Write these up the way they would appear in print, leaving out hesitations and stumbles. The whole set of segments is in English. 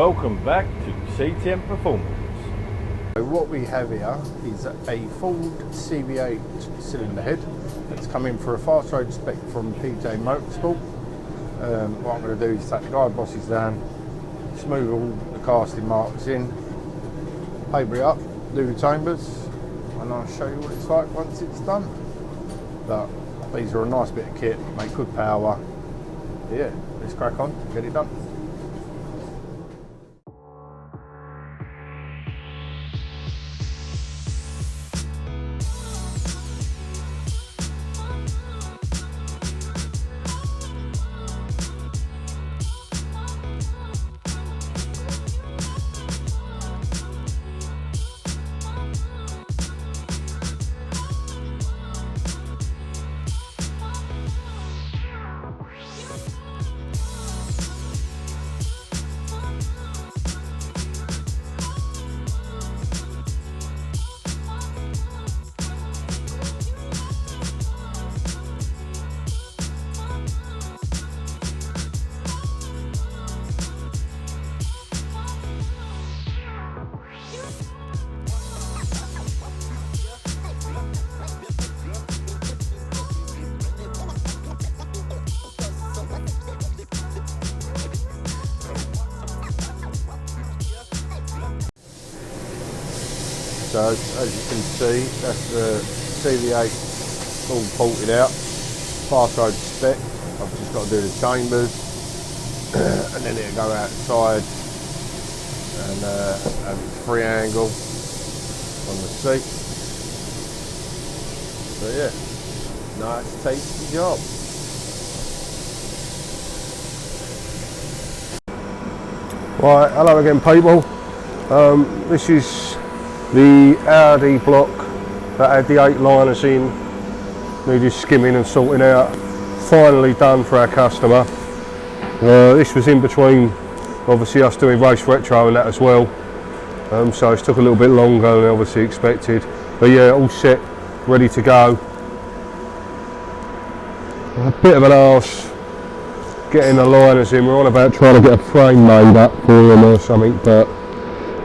welcome back to CTM Performance. So what we have here is a Ford CV8 cylinder head that's come in for a fast road spec from PJ Motorsport. What I'm going to do is take the guide bosses down, smooth all the casting marks in, paper it up, do the chambers, and I'll show you what it's like once it's done. But these are a nice bit of kit, make good power. Yeah, let's crack on, get it done. So as you can see, that's the CV8 all bolted out, fast road spec. I've just got to do the chambers and then it'll go outside and have its free angle on the seat. So yeah, nice tasty job. Right, hello again people. This is the Audi block that had the 8 liners in, needed skimming and sorting out. Finally done for our customer. This was in between obviously us doing race retro and that as well, so it's took a little bit longer than obviously expected, but yeah, all set, ready to go. A bit of an arse getting the liners in. We're on about trying to get a frame made up for them or something, but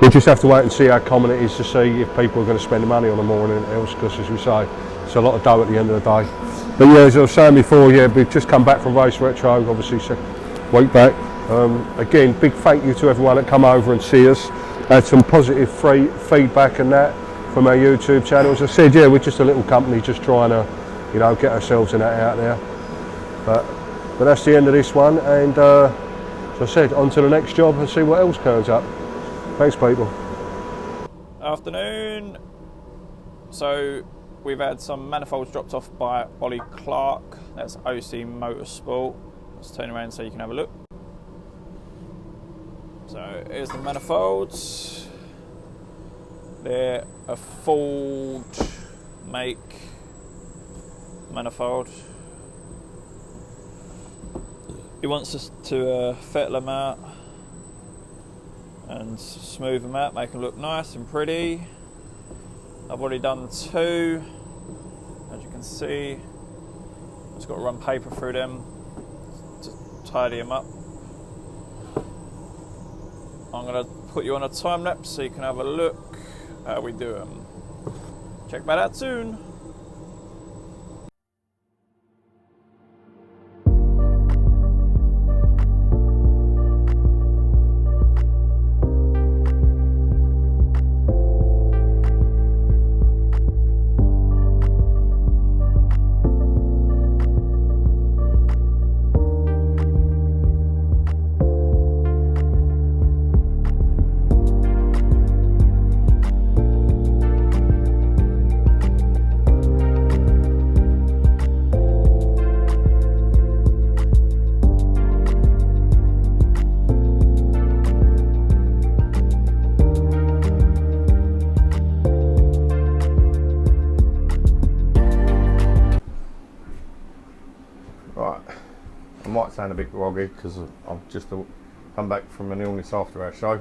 we'll just have to wait and see how common it is to see if people are going to spend the money on them more than anything else, because as we say, it's a lot of dough at the end of the day. But yeah, as I was saying before, yeah, we've just come back from Race Retro, obviously so week back. Again, big thank you to everyone that come over and see us. Had some positive feedback and that from our YouTube channel. As I said, yeah, we're just a little company just trying to, you know, get ourselves and that out there. But that's the end of this one, and as I said, on to the next job and see what else turns up. Thanks people. Afternoon. So we've had some manifolds dropped off by Ollie Clark. That's OC Motorsport. Let's turn around so you can have a look. So here's the manifolds. They're a Ford make manifold. He wants us to fettle them out and smooth them out, make them look nice and pretty. I've already done 2, as you can see. Just got to run paper through them to tidy them up. I'm going to put you on a time lapse so you can have a look how we do them. Check that out soon. Might sound a bit groggy because I've just come back from an illness after our show.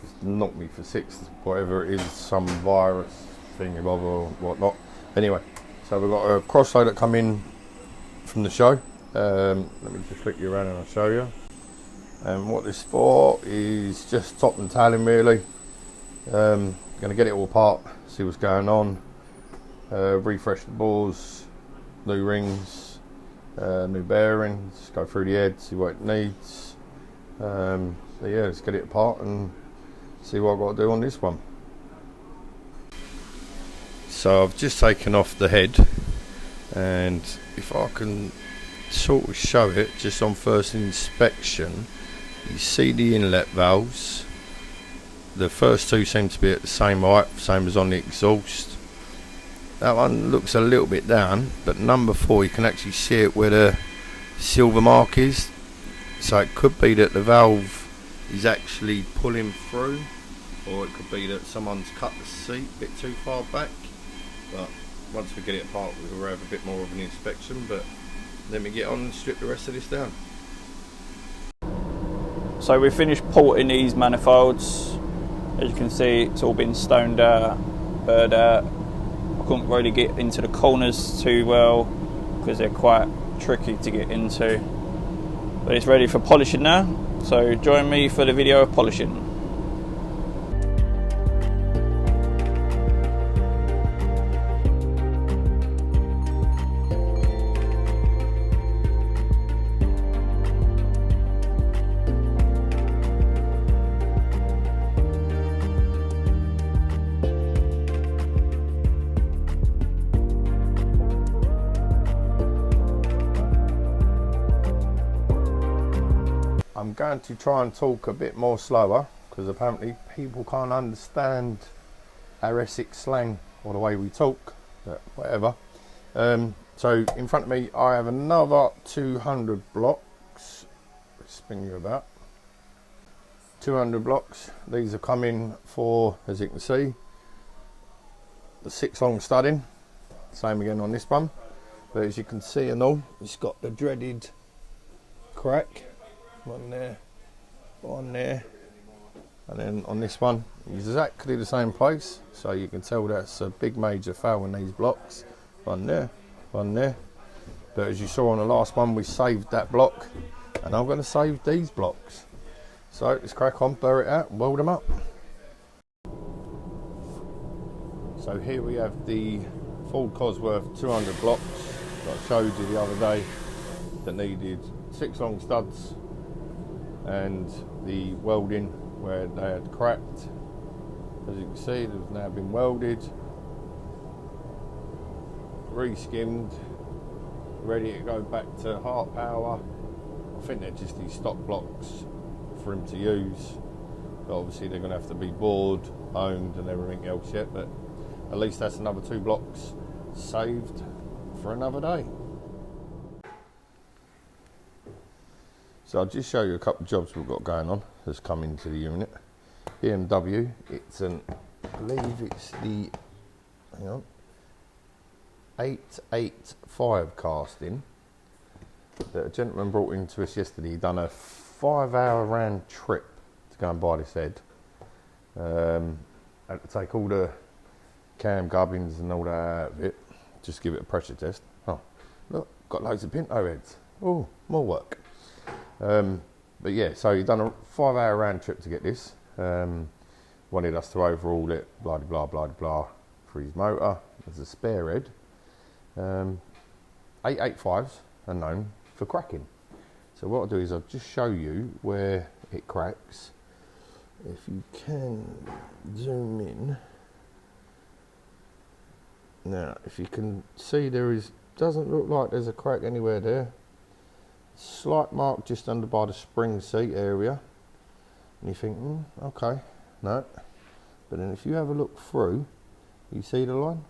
Just knocked me for 6, whatever it is, some virus thing or whatnot. Anyway, so we've got a Crossflow that come in from the show. Let me just flick you around and I'll show you. And what this for is just top and tailing really. Going to get it all apart, see what's going on, refresh the bores, new rings, new bearings, go through the head, see what it needs. So yeah, let's get it apart and see what I've got to do on this one. So I've just taken off the head, and if I can sort of show it just on first inspection, you see the inlet valves. The first two seem to be at the same height, same as on the exhaust. That one looks a little bit down, but number 4 you can actually see it where the silver mark is. So it could be that the valve is actually pulling through, or it could be that someone's cut the seat a bit too far back. But once we get it apart, we'll have a bit more of an inspection. But let me get on and strip the rest of this down. So we finished porting these manifolds. As you can see, it's all been stoned out, burred out. I couldn't really get into the corners too well because they're quite tricky to get into. But it's ready for polishing now, so join me for the video of polishing. I'm going to try and talk a bit more slower because apparently people can't understand our Essex slang or the way we talk, but whatever. So in front of me I have another 200 blocks. Spin you about. 200 blocks. These are coming for, as you can see, the 6 long studding. Same again on this one. But as you can see and all, it's got the dreaded crack. One there, one there, and then on this one exactly the same place, so you can tell that's a big major foul in these blocks. One there, one there. But as you saw on the last one, we saved that block, and I'm going to save these blocks. So let's crack on, burr it out and weld them up. So here we have the Ford Cosworth 200 blocks that I showed you the other day that needed 6 long studs and the welding where they had cracked. As you can see, they've now been welded, re-skimmed, ready to go back to heart power. I think they're just these stock blocks for him to use, but obviously they're going to have to be bored, owned and everything else yet, but at least that's another 2 blocks saved for another day. So I'll just show you a couple of jobs we've got going on that's come into the unit. BMW, it's an, I believe it's the, hang on, 885 casting that a gentleman brought in to us yesterday. He'd done a 5-hour round trip to go and buy this head. Had to take all the cam gubbins and all that out of it, just give it a pressure test. Oh, look, got loads of Pinto heads. Oh, more work. But yeah, so he'd done a 5-hour round trip to get this. Wanted us to overhaul it, blah blah blah blah, for his motor as a spare head. 885s are known for cracking. So what I'll do is I'll just show you where it cracks. If you can zoom in. Now, if you can see, doesn't look like there's a crack anywhere there. Slight mark just under by the spring seat area, and you think, okay, no. But then if you have a look through, you see the line?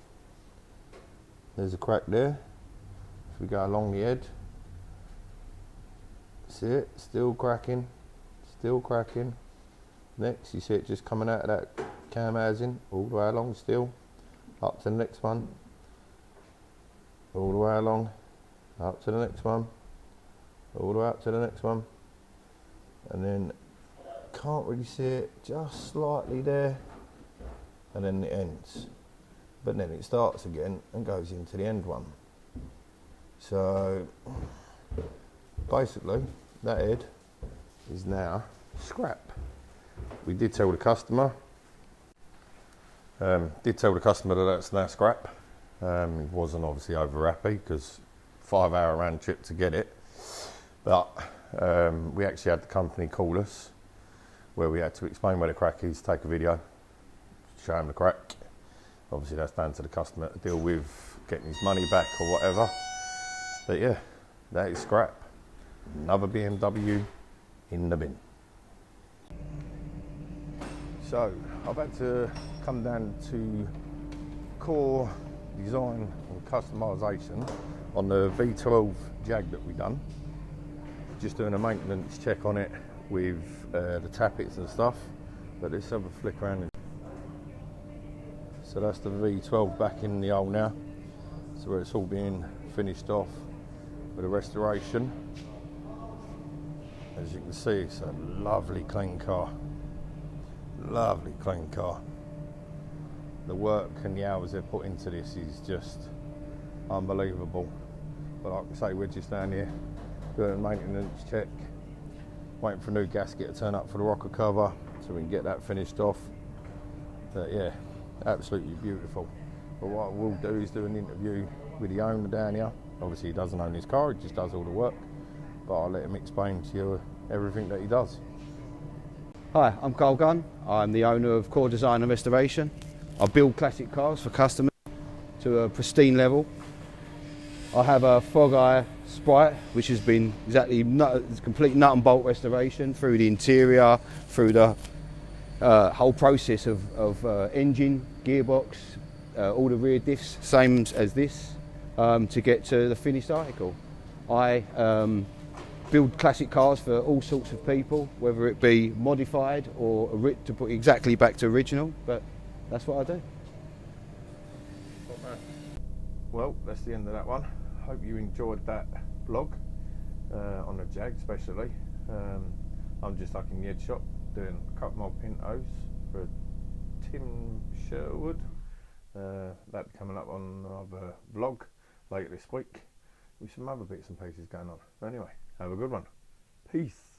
There's a crack there. If we go along the head, see it? Still cracking, still cracking. Next, you see it just coming out of that cam housing, all the way along still, up to the next one, all the way along, up to the next one, all the way up to the next one, and then can't really see it, just slightly there, and then it ends. But then it starts again and goes into the end one. So basically that head is now scrap. We did tell the customer, that that's now scrap. He wasn't obviously over happy because 5-hour round trip to get it. But we actually had the company call us where we had to explain where the crack is, take a video, show him the crack. Obviously that's down to the customer to deal with getting his money back or whatever. But yeah, that is scrap. Another BMW in the bin. So I've had to come down to core design and customisation on the V12 Jag that we done. Just doing a maintenance check on it with the tappets and stuff. But let's have a flick around. So that's the V12 back in the hole now. So where it's all being finished off with a restoration. As you can see, it's a lovely clean car. Lovely clean car. The work and the hours they've put into this is just unbelievable. But like I say, we're just down here doing a maintenance check, waiting for a new gasket to turn up for the rocker cover so we can get that finished off. But yeah, absolutely beautiful. But what I will do is do an interview with the owner down here. Obviously he doesn't own his car, he just does all the work. But I'll let him explain to you everything that he does. Hi, I'm Carl Gunn. I'm the owner of Core Design and Restoration. I build classic cars for customers to a pristine level. I have a Frog Eye Sprite, which has been complete nut and bolt restoration through the interior, through the whole process of engine, gearbox, all the rear diffs, same as this, to get to the finished article. I build classic cars for all sorts of people, whether it be modified or to put exactly back to original, but that's what I do. Well, that's the end of that one. Hope you enjoyed that vlog on the Jag especially. I'm just stuck in the head shop doing a couple more pintos for Tim Sherwood. That'll be coming up on another vlog later this week with some other bits and pieces going on. But anyway, have a good one. Peace.